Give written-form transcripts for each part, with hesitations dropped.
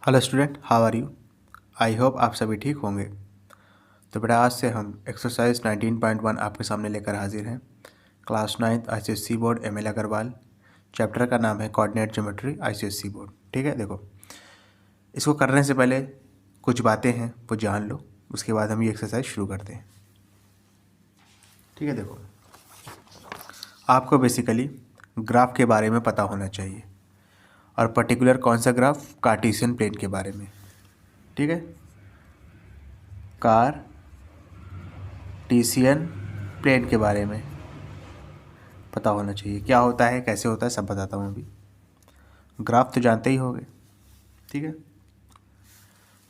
Hello student, how are you. I hope आप सभी ठीक होंगे। तो बेटा आज से हम एक्सरसाइज 19.1 आपके सामने लेकर हाजिर हैं। Class 9th ICSE board ML Agarwal. Chapter का नाम है कोऑर्डिनेट ज्योमेट्री ICSE बोर्ड। ठीक है, देखो इसको करने से पहले कुछ बातें हैं वो जान लो, उसके बाद हम ये एक्सरसाइज शुरू करते हैं। ठीक है, देखो आपको बेसिकली ग्राफ के बारे में पता होना चाहिए और पर्टिकुलर कौन सा ग्राफ, कार्टेशियन प्लेन के बारे में। ठीक है, कार्टेशियन प्लेन के बारे में पता होना चाहिए, क्या होता है, कैसे होता है, सब बताता हूँ अभी। ग्राफ तो जानते ही होंगे। ठीक है,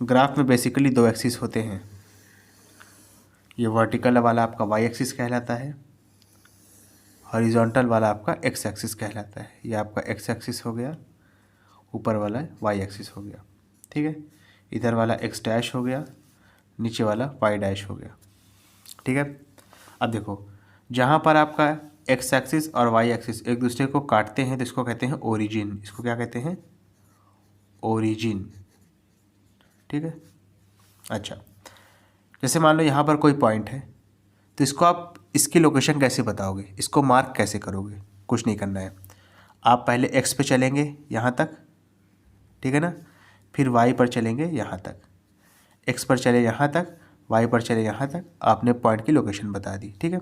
ग्राफ में बेसिकली दो एक्सिस होते हैं। ये वर्टिकल वाला आपका वाई एक्सिस कहलाता है, हॉरिजॉन्टल वाला आपका एक्स एक्सिस कहलाता है। ये आपका एक्स एक्सिस हो गया, ऊपर वाला वाई एक्सिस हो गया। ठीक है, इधर वाला एक्स डैश हो गया, नीचे वाला वाई डैश हो गया। ठीक है, अब देखो जहाँ पर आपका एक्स एक्सिस और वाई एक्सिस एक दूसरे को काटते हैं तो इसको कहते हैं ओरिजिन। इसको क्या कहते हैं? ओरिजिन। ठीक है, अच्छा जैसे मान लो यहाँ पर कोई पॉइंट है, तो इसको आप इसकी लोकेशन कैसे बताओगे, इसको मार्क कैसे करोगे? कुछ नहीं करना है, आप पहले एक्स पे चलेंगे यहाँ तक, ठीक है ना, फिर वाई पर चलेंगे यहाँ तक। एक्स पर चले यहाँ तक, वाई पर चले यहाँ तक, आपने पॉइंट की लोकेशन बता दी। ठीक है,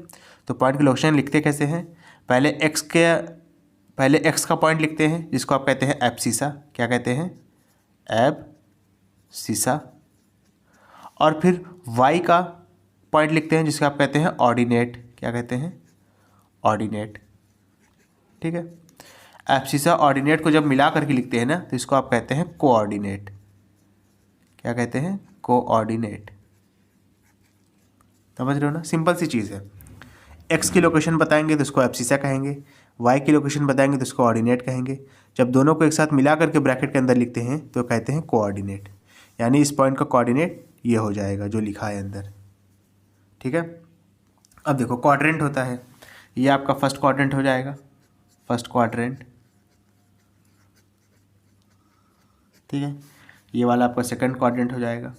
तो पॉइंट की लोकेशन लिखते कैसे हैं? पहले एक्स का पॉइंट लिखते हैं जिसको आप कहते हैं एब्सिसा। क्या कहते हैं? एब्सिसा। और फिर वाई का पॉइंट लिखते हैं जिसको आप कहते हैं ऑर्डिनेट। क्या कहते हैं? ऑर्डिनेट। ठीक है, एब्सिसा ऑर्डिनेट को जब मिला करके लिखते हैं ना तो इसको आप कहते हैं कोऑर्डिनेट। क्या कहते हैं? कोऑर्डिनेट। समझ रहे हो ना, सिंपल सी चीज़ है। एक्स की लोकेशन बताएंगे तो इसको एब्सिसा कहेंगे, वाई की लोकेशन बताएंगे तो इसको ऑर्डिनेट कहेंगे। जब दोनों को एक साथ मिला करके ब्रैकेट के अंदर लिखते हैं तो कहते हैं कोऑर्डिनेट। यानी इस पॉइंट का कोऑर्डिनेट ये हो जाएगा जो लिखा है अंदर। ठीक है, अब देखो क्वाड्रेंट होता है, ये आपका फर्स्ट क्वाड्रेंट हो जाएगा, फर्स्ट क्वाड्रेंट। ठीक है, ये वाला आपका सेकंड क्वाड्रेंट हो जाएगा।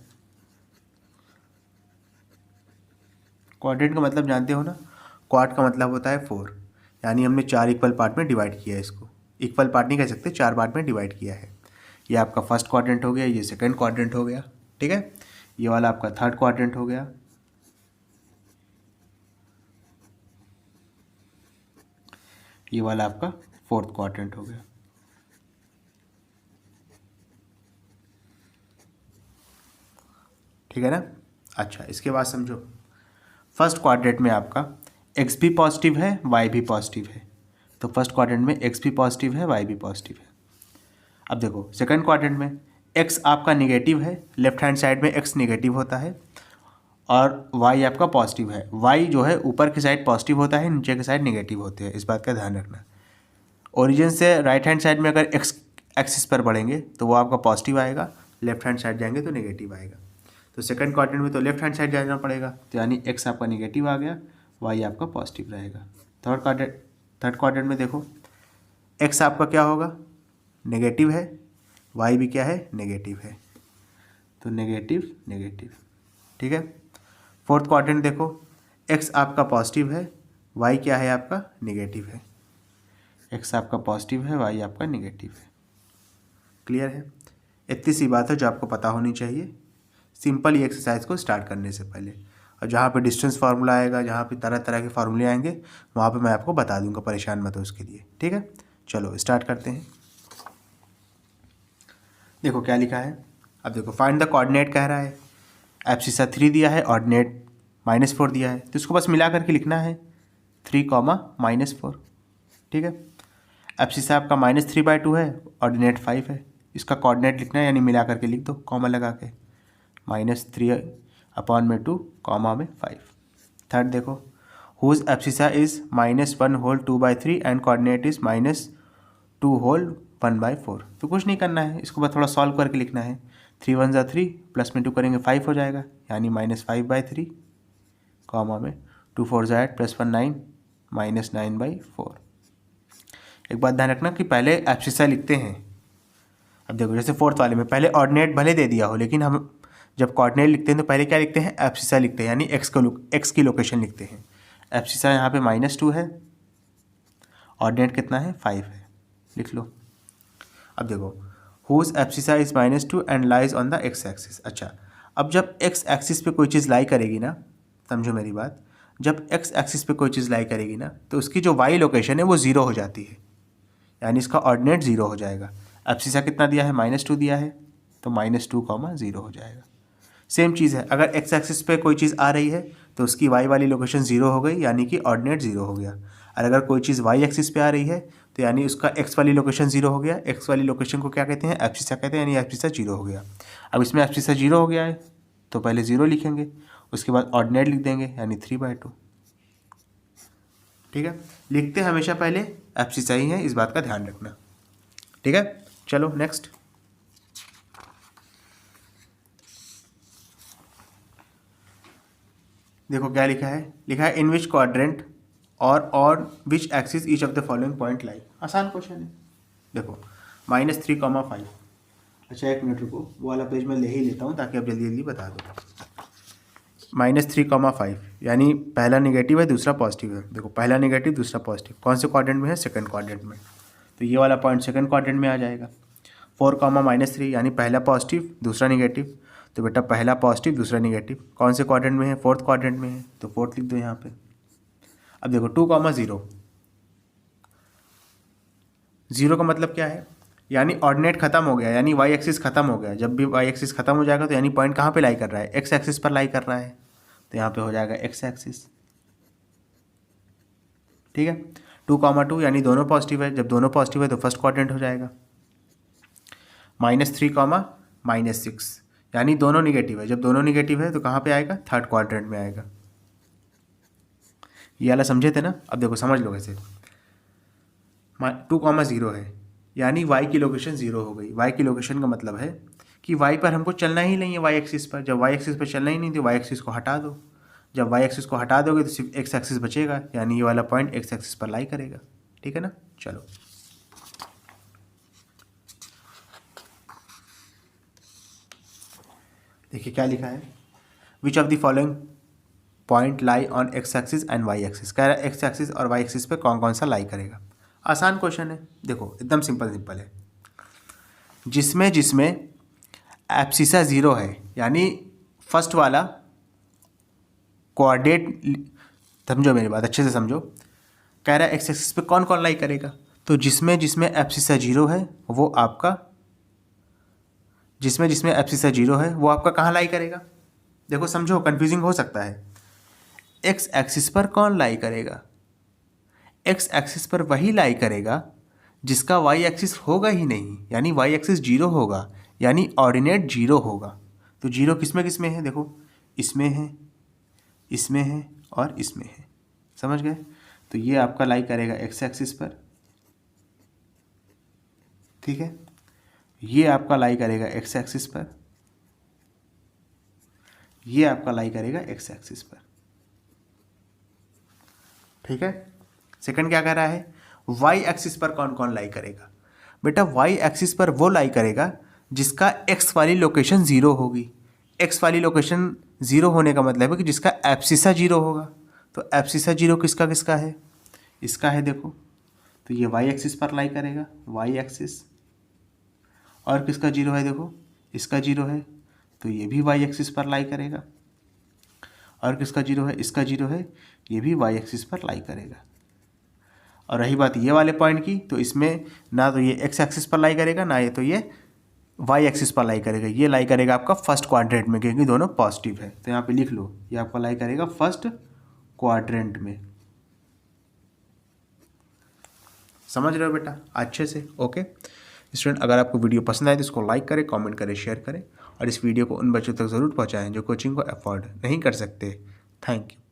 क्वाड्रेंट का मतलब जानते हो ना, क्वाड का मतलब होता है 4, यानी हमने 4 इक्वल पार्ट में डिवाइड किया है। इसको इक्वल पार्ट नहीं कह सकते, 4 पार्ट में डिवाइड किया है। ये आपका फर्स्ट क्वाड्रेंट हो गया, ये सेकंड क्वाड्रेंट हो गया। ठीक है, ये वाला आपका थर्ड क्वाड्रेंट हो गया, ये वाला आपका फोर्थ क्वाड्रेंट हो गया। ठीक है ना। अच्छा, इसके बाद समझो, फर्स्ट क्वाड्रेंट में आपका एक्स भी पॉजिटिव है, वाई भी पॉजिटिव है। तो फर्स्ट क्वाड्रेंट में एक्स भी पॉजिटिव है, वाई भी पॉजिटिव है। अब देखो सेकंड क्वाड्रेंट में एक्स आपका निगेटिव है, लेफ्ट हैंड साइड में एक्स निगेटिव होता है, और वाई आपका पॉजिटिव है। वाई जो है ऊपर की साइड पॉजिटिव होता है, नीचे की साइड निगेटिव होते हैं, इस बात का ध्यान रखना। ओरिजिन से राइट हैंड साइड में अगर एक्स एक्सिस पर बढ़ेंगे तो वो आपका पॉजिटिव आएगा, लेफ्ट हैंड साइड जाएंगे तो नेगेटिव आएगा। तो सेकंड क्वाड्रेंट में तो लेफ्ट हैंड साइड जाना पड़ेगा, तो यानी एक्स आपका निगेटिव आ गया, वाई आपका पॉजिटिव रहेगा। थर्ड क्वाड्रेंट में देखो एक्स आपका क्या होगा? नेगेटिव है, वाई भी क्या है? नेगेटिव है, तो नेगेटिव नेगेटिव। ठीक है, फोर्थ क्वाड्रेंट देखो एक्स आपका पॉजिटिव है, वाई क्या है? आपका नेगेटिव है। एक्स आपका पॉजिटिव है, वाई आपका नेगेटिव है। क्लियर है? इतनी सी बात है जो आपको पता होनी चाहिए सिंपल ये एक्सरसाइज को स्टार्ट करने से पहले। और जहाँ पे डिस्टेंस फार्मूला आएगा, जहाँ पे तरह तरह के फार्मूले आएंगे, वहाँ पे मैं आपको बता दूंगा, परेशान मत हो उसके लिए। ठीक है, चलो स्टार्ट करते हैं। देखो क्या लिखा है, अब देखो फाइंड द कोऑर्डिनेट कह रहा है, एब्सिसा 3 दिया है, ऑर्डिनेट -4 दिया है, तो इसको बस मिला करके लिखना है 3, -4। ठीक है, एब्सिसा आपका -3/2 है, ऑर्डिनेट 5 है, इसका कोऑर्डिनेट लिखना है, यानी मिला करके लिख दो कॉमा लगा के, -3/2 कॉमा में 5। थर्ड देखो whose abscissa is -1 whole 2/3 and coordinate is -2 whole 1/4। तो कुछ नहीं करना है, इसको बस थोड़ा सॉल्व करके लिखना है। 3 1 ज़ा 3, प्लस में 2 करेंगे 5 हो जाएगा, यानी -5/3 कॉमा में 2 4 ज़ा 8 +1 9 -9/4। एक बात ध्यान रखना कि पहले एब्सिसा लिखते हैं, अब देखो जैसे फोर्थ वाले में पहले ऑर्डिनेट भले दे दिया हो, लेकिन हम जब कोऑर्डिनेट लिखते हैं तो पहले क्या लिखते हैं, एब्सिसा लिखते हैं, यानी एक्स की लोकेशन लिखते हैं। एब्सिसा यहाँ पे -2 है, ऑर्डिनेट कितना है 5 है, लिख लो। अब देखो whose abscissa is -2 and lies on the x axis. अच्छा, अब जब एक्स एक्सिस पे कोई चीज़ लाई करेगी ना, समझो मेरी बात, जब एक्स एक्सिस पे कोई चीज़ लाई करेगी ना तो उसकी जो वाई लोकेशन है वो 0 हो जाती है, यानी इसका ऑर्डिनेट 0 हो जाएगा। एब्सिसा कितना दिया है, -2 दिया है, तो -2, 0 हो जाएगा। सेम चीज़ है, अगर एक्स एक्सिस पे कोई चीज़ आ रही है तो उसकी वाई वाली लोकेशन 0 हो गई, यानी कि ऑर्डिनेट 0 हो गया। और अगर कोई चीज़ वाई एक्सिस पे आ रही है तो यानी उसका एक्स वाली लोकेशन 0 हो गया। एक्स वाली लोकेशन को क्या कहते हैं, एब्सिसा कहते हैं, यानी एब्सिसा 0 हो गया। अब इसमें एब्सिसा 0 हो गया है तो पहले 0 लिखेंगे, उसके बाद ऑर्डिनेट लिख देंगे, यानी 3/2। ठीक है, लिखते हमेशा पहले एब्सिसा ही है, इस बात का ध्यान रखना। ठीक है, चलो नेक्स्ट। देखो क्या लिखा है इन विच क्वाड्रेंट और on which axis each of the following point लाई। आसान क्वेश्चन है। देखो -3, 5। अच्छा एक मिनट रुको, वो वाला पेज मैं ले ही लेता हूँ ताकि आप जल्दी जल्दी बता दो। -3, 5 यानी पहला निगेटिव है दूसरा पॉजिटिव है। देखो पहला निगेटिव दूसरा पॉजिटिव, कौन से क्वाड्रेंट में है, सेकंड क्वाड्रेंट में, तो ये वाला पॉइंट सेकंड क्वाड्रेंट में आ जाएगा। 4, -3 यानी पहला पॉजिटिव दूसरा निगेटिव, तो बेटा पहला पॉजिटिव दूसरा निगेटिव, कौन से क्वाड्रेंट में है, फोर्थ क्वाड्रेंट में है, तो फोर्थ लिख दो यहाँ पे। अब देखो 2, 0, 0 का मतलब क्या है, यानी ऑर्डिनेट खत्म हो गया, यानी वाई एक्सिस खत्म हो गया। जब भी वाई एक्सिस खत्म हो जाएगा तो यानी पॉइंट कहाँ पे लाई कर रहा है, एक्स एक्सिस पर लाई कर रहा है, तो यहाँ पे हो जाएगा एक्स एक्सिस। ठीक है, 2, 2 यानी दोनों पॉजिटिव है, जब दोनों पॉजिटिव है तो फर्स्ट क्वाड्रेंट हो जाएगा। -3, -6 यानी दोनों निगेटिव है, जब दोनों निगेटिव है तो कहाँ पे आएगा, थर्ड क्वाड्रेंट में आएगा। ये वाला समझे थे ना। अब देखो समझ लो कैसे, 2, 0 है यानी y की लोकेशन 0 हो गई। y की लोकेशन का मतलब है कि y पर हमको चलना ही नहीं है, y एक्सिस पर। जब y एक्सिस पर चलना ही नहीं तो y एक्सिस को हटा दो। जब y एक्सिस को हटा दोगे तो सिर्फ x एक्सिस बचेगा, यानी ये वाला पॉइंट x एक्सिस पर लाई करेगा। ठीक है ना, चलो देखिए क्या लिखा है, which of the following point lie on x axis and y axis. कह रहा है x एक्सिस और y एक्सिस पे कौन कौन सा लाई करेगा। आसान क्वेश्चन है, देखो एकदम सिंपल है। जिसमें एब्सिसा 0 है, यानी फर्स्ट वाला कोऑर्डिनेट, समझो मेरी बात अच्छे से समझो, कह रहा है एक्स एक्सिस पे कौन कौन लाई करेगा, तो जिसमें एब्सिसा 0 है वो आपका, जिसमें एब्सिसा 0 है वो आपका कहाँ लाई करेगा। देखो समझो, कंफ्यूजिंग हो सकता है। एक्स एक्सिस पर कौन लाई करेगा, एक्स एक्सिस पर वही लाई करेगा जिसका वाई एक्सिस होगा ही नहीं, यानी वाई एक्सिस 0 होगा, यानी ऑर्डिनेट 0 होगा। तो 0 किसमें है, देखो इसमें है, इसमें है और इसमें है, समझ गए। तो ये आपका लाई करेगा एक्स एक्सिस पर, ठीक है, ये आपका लाई करेगा एक्स एक्सिस पर, ये आपका लाई करेगा एक्स एक्सिस पर। ठीक है, सेकंड क्या कह रहा है, वाई एक्सिस पर कौन कौन लाई करेगा। बेटा वाई एक्सिस पर वो लाई करेगा जिसका एक्स वाली लोकेशन 0 होगी। एक्स वाली लोकेशन 0 होने का मतलब है कि जिसका एब्सिसा 0 होगा। तो एब्सिसा 0 किसका है, इसका है, देखो तो ये वाई एक्सिस पर लाई करेगा, वाई एक्सिस। और किसका 0 है, देखो इसका 0 है, तो ये भी वाई एक्सिस पर लाई करेगा। और किसका 0 है, इसका 0 है, ये भी वाई एक्सिस पर लाई करेगा। और रही बात ये वाले पॉइंट की, तो इसमें ना तो ये एक्स एक्सिस पर लाई करेगा, ना ये तो ये वाई एक्सिस पर लाई करेगा। ये लाई करेगा आपका फर्स्ट क्वाड्रेंट में, क्योंकि दोनों पॉजिटिव है। तो यहाँ पे लिख लो, ये आपका लाई करेगा फर्स्ट क्वाड्रेंट में। समझ रहे हो बेटा अच्छे से, ओके स्टूडेंट। अगर आपको वीडियो पसंद आए तो इसको लाइक करें, कमेंट करें, शेयर करें, और इस वीडियो को उन बच्चों तक ज़रूर पहुँचाएँ जो कोचिंग को अफोर्ड नहीं कर सकते। Thank you.